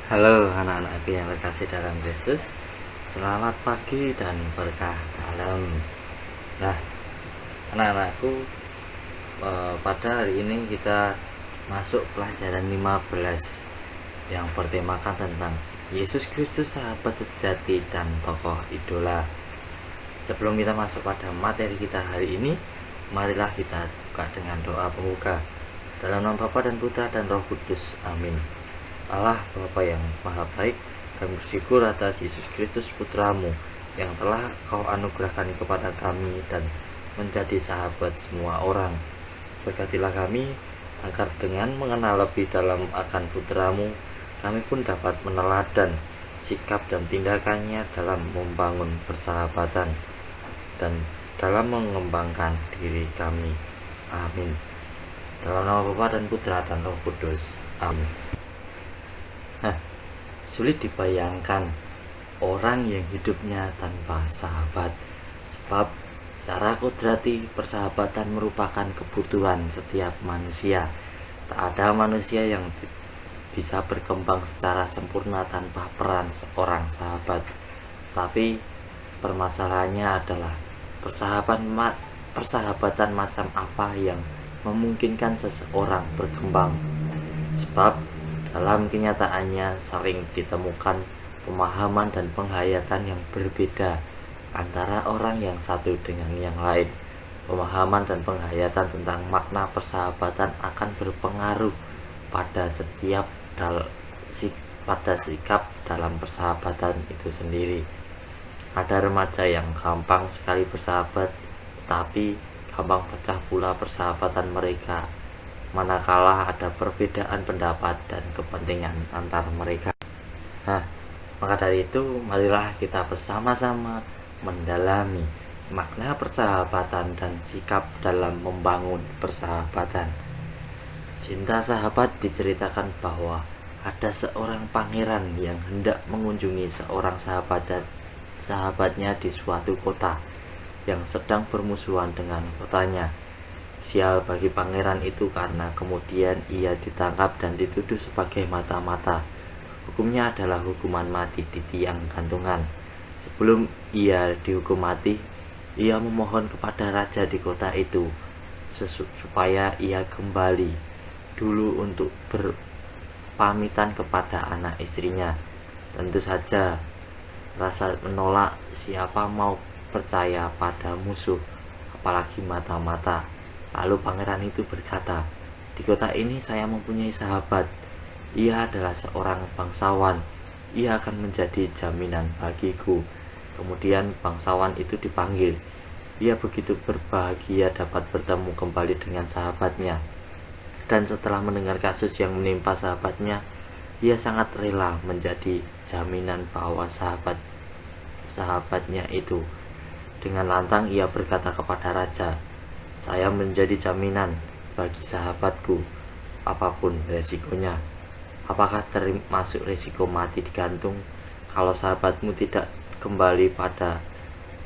Halo anak-anakku yang terkasih dalam Kristus. Selamat pagi dan berkah dalam. Nah, anak-anakku, pada hari ini kita masuk pelajaran 15 yang bertemakan tentang Yesus Kristus, sahabat sejati dan tokoh idola. Sebelum kita masuk pada materi kita hari ini, marilah kita buka dengan doa pembuka. Dalam nama Bapa dan Putra dan Roh Kudus. Amin. Allah Bapa yang Maha Baik, kami bersyukur atas Yesus Kristus Putramu yang telah Kau anugerahkan kepada kami dan menjadi sahabat semua orang. Berkatilah kami agar dengan mengenal lebih dalam akan Putramu, kami pun dapat meneladan sikap dan tindakannya dalam membangun persahabatan dan dalam mengembangkan diri kami. Amin. Dalam nama Bapa dan Putra dan Roh Kudus. Amin. Sulit dibayangkan orang yang hidupnya tanpa sahabat, sebab secara kodrati persahabatan merupakan kebutuhan setiap manusia. Tak ada manusia yang bisa berkembang secara sempurna tanpa peran seorang sahabat. Tapi permasalahannya adalah persahabatan macam apa yang memungkinkan seseorang berkembang. Sebab dalam kenyataannya sering ditemukan pemahaman dan penghayatan yang berbeda antara orang yang satu dengan yang lain. Pemahaman dan penghayatan tentang makna persahabatan akan berpengaruh pada pada sikap dalam persahabatan itu sendiri. Ada remaja yang gampang sekali bersahabat, tetapi gampang pecah pula persahabatan mereka manakala ada perbedaan pendapat dan kepentingan antar mereka. Maka dari itu, marilah kita bersama-sama mendalami makna persahabatan dan sikap dalam membangun persahabatan. Cinta sahabat diceritakan bahwa ada seorang pangeran yang hendak mengunjungi seorang sahabatnya di suatu kota yang sedang bermusuhan dengan kotanya. Sial bagi pangeran itu karena kemudian ia ditangkap dan dituduh sebagai mata-mata. Hukumnya adalah hukuman mati di tiang gantungan. Sebelum ia dihukum mati, ia memohon kepada raja di kota itu supaya ia kembali dulu untuk berpamitan kepada anak istrinya. Tentu saja rasa menolak, siapa mau percaya pada musuh, apalagi mata-mata. Lalu pangeran itu berkata, "Di kota ini saya mempunyai sahabat. Ia adalah seorang bangsawan. Ia akan menjadi jaminan bagiku." Kemudian bangsawan itu dipanggil. Ia begitu berbahagia dapat bertemu kembali dengan sahabatnya. Dan setelah mendengar kasus yang menimpa sahabatnya, ia sangat rela menjadi jaminan bahwa sahabatnya itu. Dengan lantang ia berkata kepada raja, "Saya menjadi jaminan bagi sahabatku, apapun resikonya." "Apakah termasuk resiko mati digantung kalau sahabatmu tidak kembali pada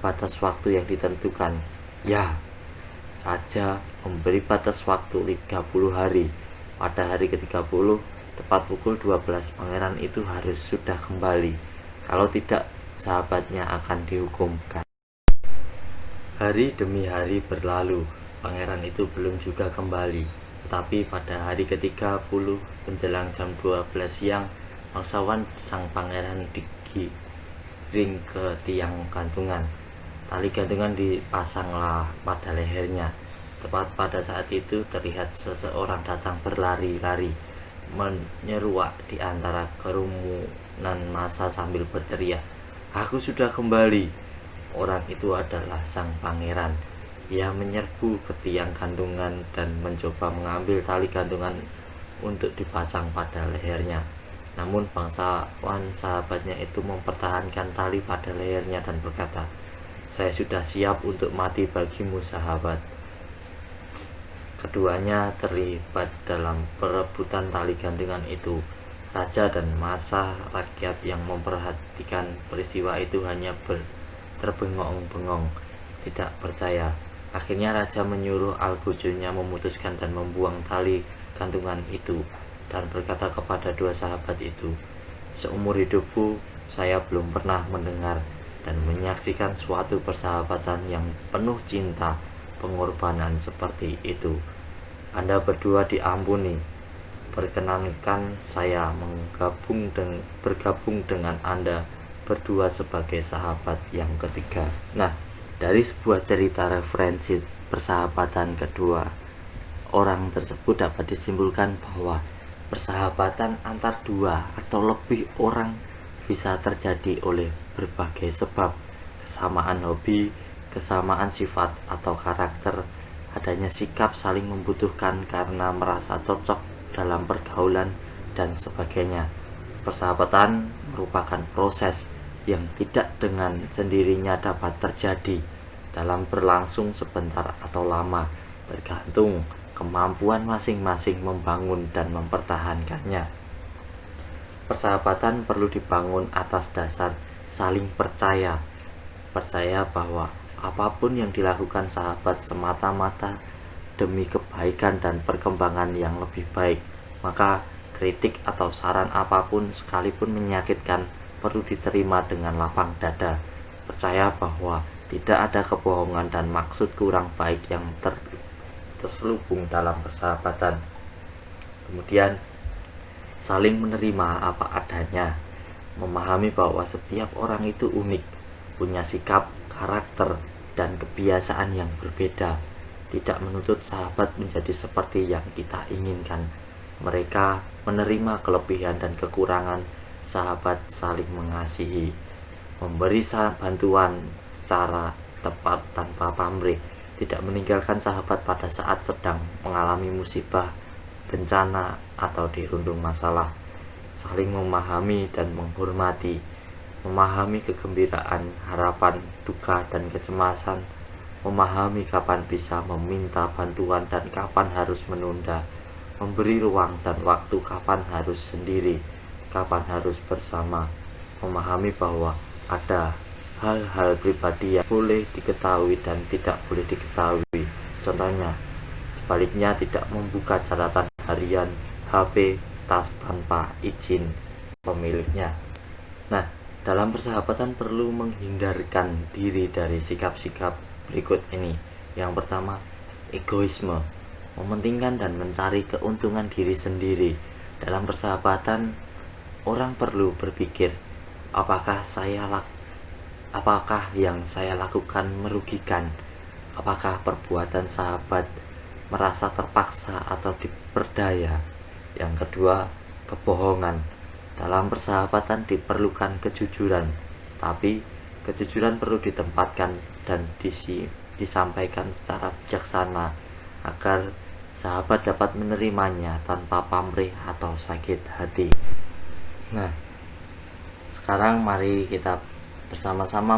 batas waktu yang ditentukan?" "Ya." Raja memberi batas waktu 30 hari. Pada hari ke-30, tepat pukul 12, pangeran itu harus sudah kembali. Kalau tidak, sahabatnya akan dihukumkan. Hari demi hari berlalu. Pangeran itu belum juga kembali. Tetapi pada hari ke-30 menjelang jam 12 siang, bangsawan sang pangeran digiring ke tiang gantungan. Tali gantungan dipasanglah pada lehernya. Tepat pada saat itu terlihat seseorang datang berlari-lari, menyeruak di antara kerumunan massa sambil berteriak, "Aku sudah kembali." Orang itu adalah sang pangeran. Ia menyerbu ke tiang gantungan dan mencoba mengambil tali gantungan untuk dipasang pada lehernya. Namun bangsawan sahabatnya itu mempertahankan tali pada lehernya dan berkata, "Saya sudah siap untuk mati bagimu, sahabat." Keduanya terlibat dalam perebutan tali gantungan itu. Raja dan massa rakyat yang memperhatikan peristiwa itu hanya terbengong-bengong, tidak percaya. Akhirnya raja menyuruh algojonya memutuskan dan membuang tali gantungan itu dan berkata kepada dua sahabat itu, Seumur hidupku, saya belum pernah mendengar dan menyaksikan suatu persahabatan yang penuh cinta, pengorbanan seperti itu. Anda berdua diampuni. Perkenankan saya bergabung dengan Anda berdua sebagai sahabat yang ketiga. Nah, dari sebuah cerita referensi persahabatan kedua, orang tersebut dapat disimpulkan bahwa persahabatan antar dua atau lebih orang bisa terjadi oleh berbagai sebab: kesamaan hobi, kesamaan sifat atau karakter, adanya sikap saling membutuhkan karena merasa cocok dalam pergaulan, dan sebagainya. Persahabatan merupakan proses yang tidak dengan sendirinya dapat terjadi dalam berlangsung sebentar atau lama, bergantung kemampuan masing-masing membangun dan mempertahankannya. Persahabatan perlu dibangun atas dasar saling percaya bahwa apapun yang dilakukan sahabat semata-mata demi kebaikan dan perkembangan yang lebih baik. Maka kritik atau saran apapun sekalipun menyakitkan perlu diterima dengan lapang dada, percaya bahwa tidak ada kebohongan dan maksud kurang baik yang terselubung dalam persahabatan. Kemudian saling menerima apa adanya, memahami bahwa setiap orang itu unik, punya sikap, karakter, dan kebiasaan yang berbeda. Tidak menuntut sahabat menjadi seperti yang kita inginkan. Mereka menerima kelebihan dan kekurangan sahabat, saling mengasihi, memberi bantuan secara tepat tanpa pamrih, tidak meninggalkan sahabat pada saat sedang mengalami musibah, bencana, atau dirundung masalah. Saling memahami dan menghormati, memahami kegembiraan, harapan, duka, dan kecemasan, memahami kapan bisa meminta bantuan dan kapan harus menunda, memberi ruang dan waktu, kapan harus sendiri, kapan harus bersama, memahami bahwa ada hal-hal pribadi yang boleh diketahui dan tidak boleh diketahui. Contohnya, sebaliknya tidak membuka catatan harian, HP, tas tanpa izin pemiliknya. Nah, dalam persahabatan perlu menghindarkan diri dari sikap-sikap berikut ini. Yang pertama, egoisme, mementingkan dan mencari keuntungan diri sendiri. Dalam persahabatan, orang perlu berpikir, apakah yang saya lakukan merugikan? Apakah perbuatan sahabat merasa terpaksa atau diperdaya? Yang kedua, kebohongan. Dalam persahabatan diperlukan kejujuran, tapi kejujuran perlu ditempatkan dan disampaikan secara bijaksana agar sahabat dapat menerimanya tanpa pamrih atau sakit hati. Nah, sekarang mari kita bersama-sama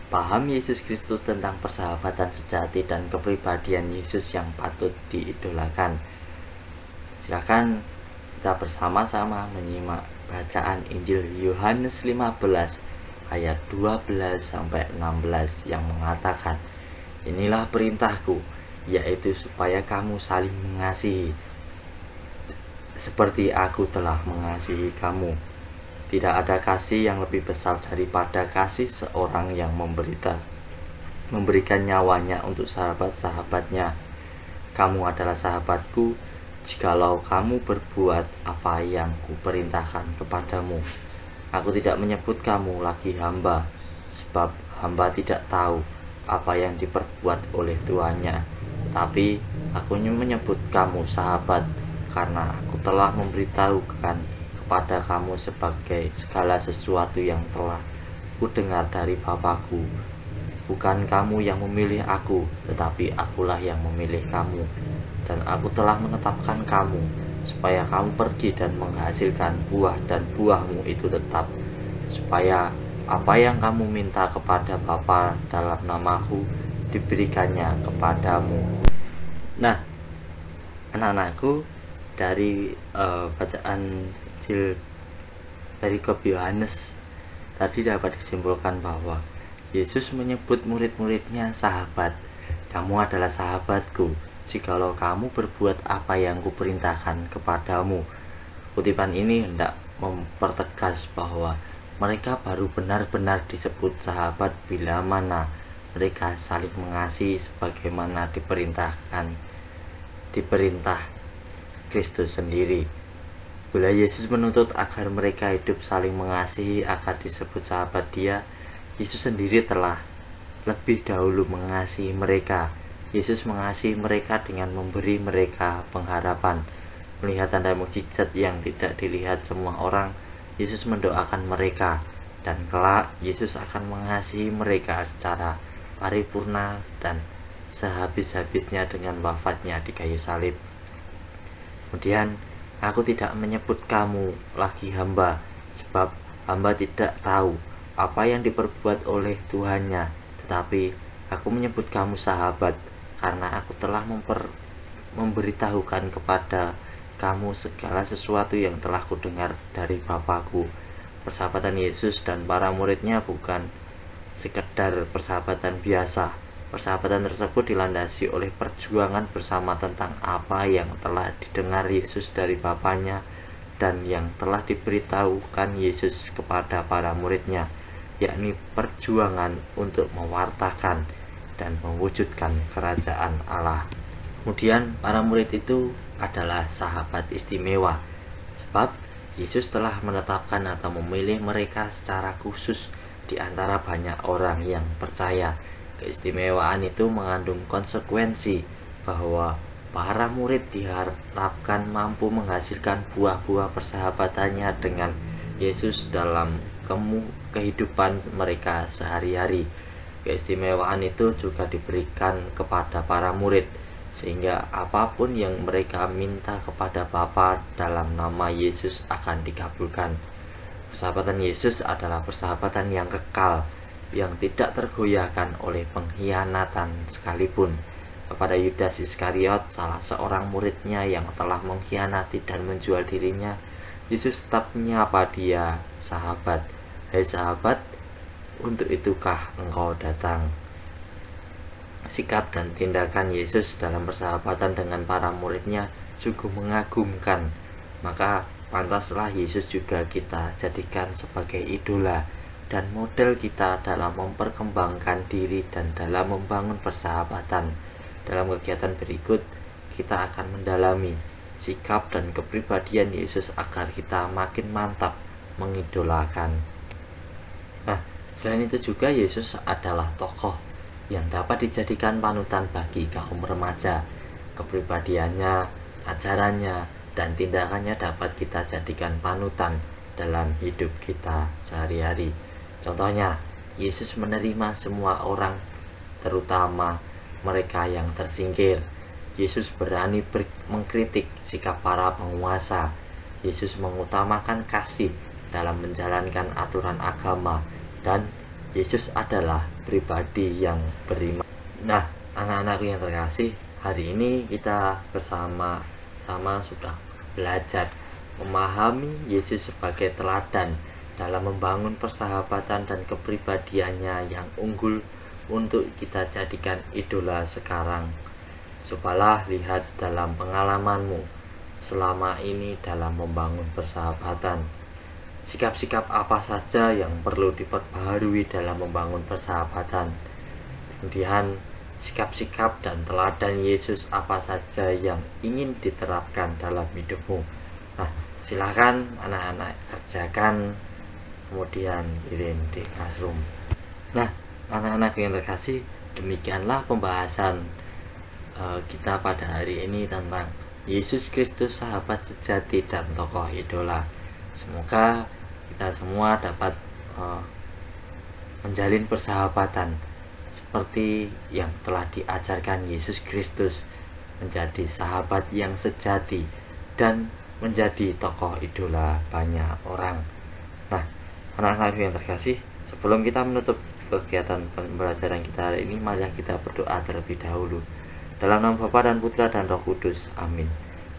paham Yesus Kristus tentang persahabatan sejati dan kepribadian Yesus yang patut diidolakan. Silakan kita bersama-sama menyimak bacaan Injil Yohanes 15 ayat 12 sampai 16 yang mengatakan, "Inilah perintahku, yaitu supaya kamu saling mengasihi seperti aku telah mengasihi kamu. Tidak ada kasih yang lebih besar daripada kasih seorang yang memberikan nyawanya untuk sahabat-sahabatnya. Kamu adalah sahabatku jikalau kamu berbuat apa yang kuperintahkan kepadamu. Aku tidak menyebut kamu lagi hamba, sebab hamba tidak tahu apa yang diperbuat oleh tuannya. Tapi aku menyebut kamu sahabat, karena aku telah memberitahukan kepada kamu sebagai segala sesuatu yang telah kudengar dari Bapakku. Bukan kamu yang memilih aku, tetapi akulah yang memilih kamu. Dan aku telah menetapkan kamu, supaya kamu pergi dan menghasilkan buah, dan buahmu itu tetap, supaya apa yang kamu minta kepada Bapa dalam namaku, diberikannya kepadamu." Nah, anak-anakku, dari bacaan Injil dari Yohanes tadi dapat disimpulkan bahwa Yesus menyebut murid-muridnya sahabat. "Kamu adalah sahabatku jikalau kamu berbuat apa yang kuperintahkan kepadamu." Kutipan ini hendak mempertegas bahwa mereka baru benar-benar disebut sahabat bila mana mereka saling mengasihi sebagaimana diperintah Kristus sendiri. Bila Yesus menuntut agar mereka hidup saling mengasihi agar disebut sahabat Dia, Yesus sendiri telah lebih dahulu mengasihi mereka. Yesus mengasihi mereka dengan memberi mereka pengharapan. Melihat tanda mukjizat yang tidak dilihat semua orang, Yesus mendoakan mereka, dan kelak Yesus akan mengasihi mereka secara paripurna dan sehabis-habisnya dengan wafatnya di kayu salib. Kemudian, aku tidak menyebut kamu lagi hamba, sebab hamba tidak tahu apa yang diperbuat oleh Tuhannya, tetapi aku menyebut kamu sahabat, karena aku telah memberitahukan kepada kamu segala sesuatu yang telah kudengar dari Bapakku. Persahabatan Yesus dan para muridnya bukan sekedar persahabatan biasa. Persahabatan tersebut dilandasi oleh perjuangan bersama tentang apa yang telah didengar Yesus dari Bapaknya dan yang telah diberitahukan Yesus kepada para muridnya, yakni perjuangan untuk mewartakan dan mewujudkan kerajaan Allah. Kemudian para murid itu adalah sahabat istimewa, sebab Yesus telah menetapkan atau memilih mereka secara khusus di antara banyak orang yang percaya. Keistimewaan itu mengandung konsekuensi bahwa para murid diharapkan mampu menghasilkan buah-buah persahabatannya dengan Yesus dalam kehidupan mereka sehari-hari. Keistimewaan itu juga diberikan kepada para murid, sehingga apapun yang mereka minta kepada Bapa dalam nama Yesus akan dikabulkan. Persahabatan Yesus adalah persahabatan yang kekal, yang tidak tergoyahkan oleh pengkhianatan sekalipun. Kepada Yudas Iskariot, salah seorang muridnya yang telah mengkhianati dan menjual dirinya, Yesus tetap menyapa dia sahabat. Hai sahabat, untuk itukah engkau datang? Sikap dan tindakan Yesus dalam persahabatan dengan para muridnya sungguh mengagumkan. Maka pantaslah Yesus juga kita jadikan sebagai idola dan model kita dalam memperkembangkan diri dan dalam membangun persahabatan. Dalam kegiatan berikut, kita akan mendalami sikap dan kepribadian Yesus agar kita makin mantap mengidolakan. Nah, selain itu juga Yesus adalah tokoh yang dapat dijadikan panutan bagi kaum remaja. Kepribadiannya, ajarannya, dan tindakannya dapat kita jadikan panutan dalam hidup kita sehari-hari. Contohnya, Yesus menerima semua orang, terutama mereka yang tersingkir. Yesus berani mengkritik sikap para penguasa. Yesus mengutamakan kasih dalam menjalankan aturan agama, dan Yesus adalah pribadi yang beriman. Nah, anak-anakku yang terkasih, hari ini kita bersama-sama sudah belajar memahami Yesus sebagai teladan dalam membangun persahabatan dan kepribadiannya yang unggul untuk kita jadikan idola sekarang. Cobalah lihat dalam pengalamanmu selama ini dalam membangun persahabatan. Sikap-sikap apa saja yang perlu diperbaharui dalam membangun persahabatan. Kemudian sikap-sikap dan teladan Yesus apa saja yang ingin diterapkan dalam hidupmu. Nah, silakan anak-anak kerjakan, kemudian kirim di classroom. Nah, anak-anak yang terkasih, demikianlah pembahasan kita pada hari ini tentang Yesus Kristus, sahabat sejati dan tokoh idola. Semoga kita semua dapat menjalin persahabatan seperti yang telah diajarkan Yesus Kristus, menjadi sahabat yang sejati dan menjadi tokoh idola banyak orang. Nah, anak-anak yang terkasih, sebelum kita menutup kegiatan pembelajaran kita hari ini, mari kita berdoa terlebih dahulu. Dalam nama Bapa dan Putra dan Roh Kudus, amin.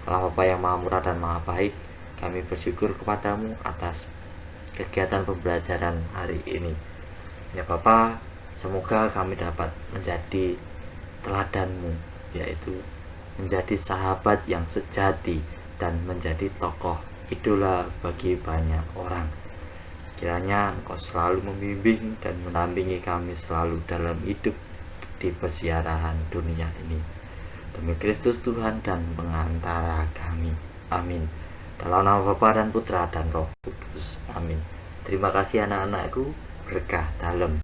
Allah Bapa yang maha murah dan maha baik, kami bersyukur kepadamu atas kegiatan pembelajaran hari ini. Ya Bapa, semoga kami dapat menjadi teladanmu, yaitu menjadi sahabat yang sejati dan menjadi tokoh idola bagi banyak orang. Kiranya Engkau selalu membimbing dan mendampingi kami selalu dalam hidup di pesiaran dunia ini. Demi Kristus Tuhan dan pengantara kami. Amin. Dalam nama Bapa dan Putra dan Roh Kudus. Amin. Terima kasih anak-anakku. Berkah dalam.